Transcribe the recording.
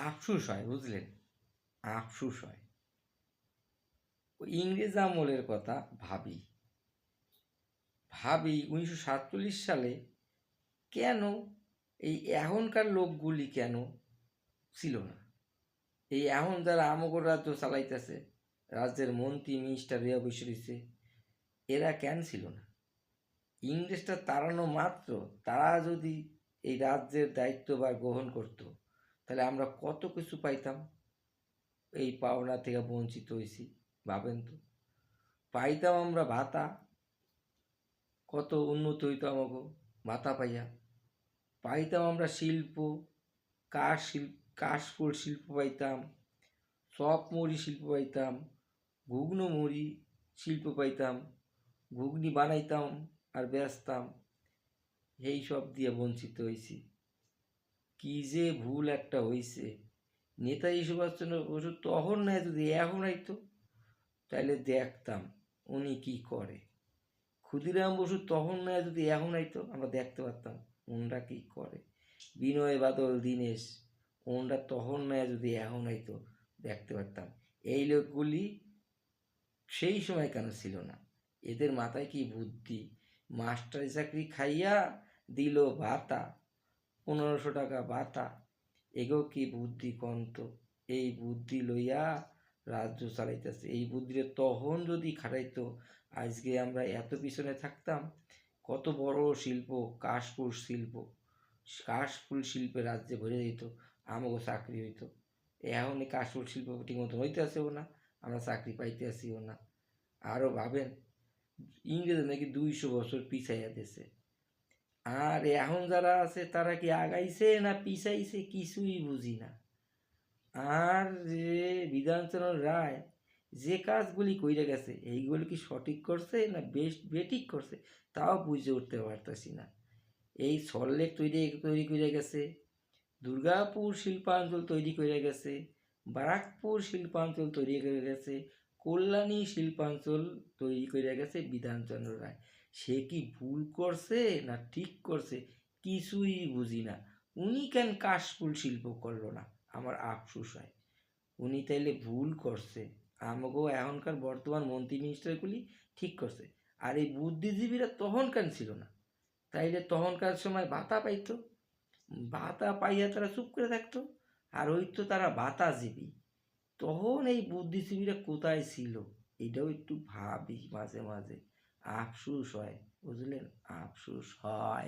আফসোস হয়, বুঝলেন? আফসোস হয়। ওই ইংরেজ আমলের কথা ভাবি। 1947 সালে কেন এই এখনকার লোকগুলি কেন ছিল না? এই এখন যারা আমগর রাজ্য চালাইতেছে, রাজ্যের মন্ত্রী মিনিস্টার হইয়া বসে রয়েছে, এরা কেন ছিল না? ইংরেজটা তাড়ানো মাত্র তারা যদি এই রাজ্যের দায়িত্বভার গ্রহণ করত, তাহলে আমরা কত কিছু পাইতাম। এই পাওনা থেকে বঞ্চিত হয়েছি, ভাবেন তো। পাইতাম আমরা ভাতা, কত উন্নত হইতো আমাকে ভাতা পাইয়া। পাইতাম আমরা শিল্প, কাশফুল শিল্প পাইতাম, চপ মুড়ি শিল্প পাইতাম, ঘুগনো মুড়ি শিল্প পাইতাম, ঘুগনি বানাইতাম আর বেচতাম। এই সব দিয়ে বঞ্চিত হয়েছি। কি যে ভুল একটা হয়েছে। নেতাজি সুভাষচন্দ্র বসু তখন না যদি এখন আইতো, তাহলে দেখতাম উনি কি করে। ক্ষুদিরাম বসু তখন না যদি এখন আইতো, আমরা দেখতে পারতাম ওনরা কি করে। বিনয় বাদল দীনেশ ওনরা তখন না যদি এখন আইতো, দেখতে পারতাম। এই লোকগুলি সেই সময় কেন ছিল না? এদের মাথায় কি বুদ্ধি! মাস্টারি চাকরি খাইয়া দিল ভাতা, 1500 টাকা ভাতা। এগো কি বুদ্ধি কন্ত! এই বুদ্ধি লইয়া রাজ্য চালাইতেছে। এই বুদ্ধিটা তখন যদি খাটাইতো, আজকে আমরা এত পিছনে থাকতাম। কত বড় শিল্প, কাশফুল শিল্পে রাজ্যে ভরে দিত, আমাকে চাকরি হইতো। এখন এই কাশফুল শিল্প ঠিক মতো হইতেছেও না, আমরা চাকরি পাইতেছিও না। আরও ভাবেন, ইংরেজ নাকি 200 বছর পিছাইয়া দিয়েছে। আর এখন যারা আছে তারা কি আগাইছে না পিছাইছে কিছুই বুঝি না। আর যে বিধানচন্দ্র রায় যে কাজগুলি কইরা গেছে, এইগুলি কি সঠিক করছে না বেঠিক করছে, তাও বুঝে উঠতে পারতেছি না। এই সল্টলেক তৈরি করে গেছে, দুর্গাপুর শিল্পাঞ্চল তৈরি করে গেছে, বারাকপুর শিল্পাঞ্চল তৈরি করে গেছে, কল্যাণী শিল্পাঞ্চল তৈরি করে গেছে বিধানচন্দ্র রায়। সে কি ভুল করছে না ঠিক করছে কিছুই বুঝি না। উনি কেন কাশফুল শিল্প করলো না, আমার আফসোস হয়। উনি তাইলে ভুল করছে, আমাকেও এখনকার বর্তমান মন্ত্রী মিনিস্টারগুলি ঠিক করছে। আর এই বুদ্ধিজীবীরা তখন কেন ছিল না? তাইলে তখনকার সময় ভাতা পাইতো, ভাতা পাইয়া তারা চুপ করে থাকতো, আর হইতো তারা ভাতাজীবী। তখন এই বুদ্ধিজীবীরা কোথায় ছিল? এটাও একটু ভাবি মাঝে মাঝে, আফসোস হয়, বুঝলেন? আফসোস হয়।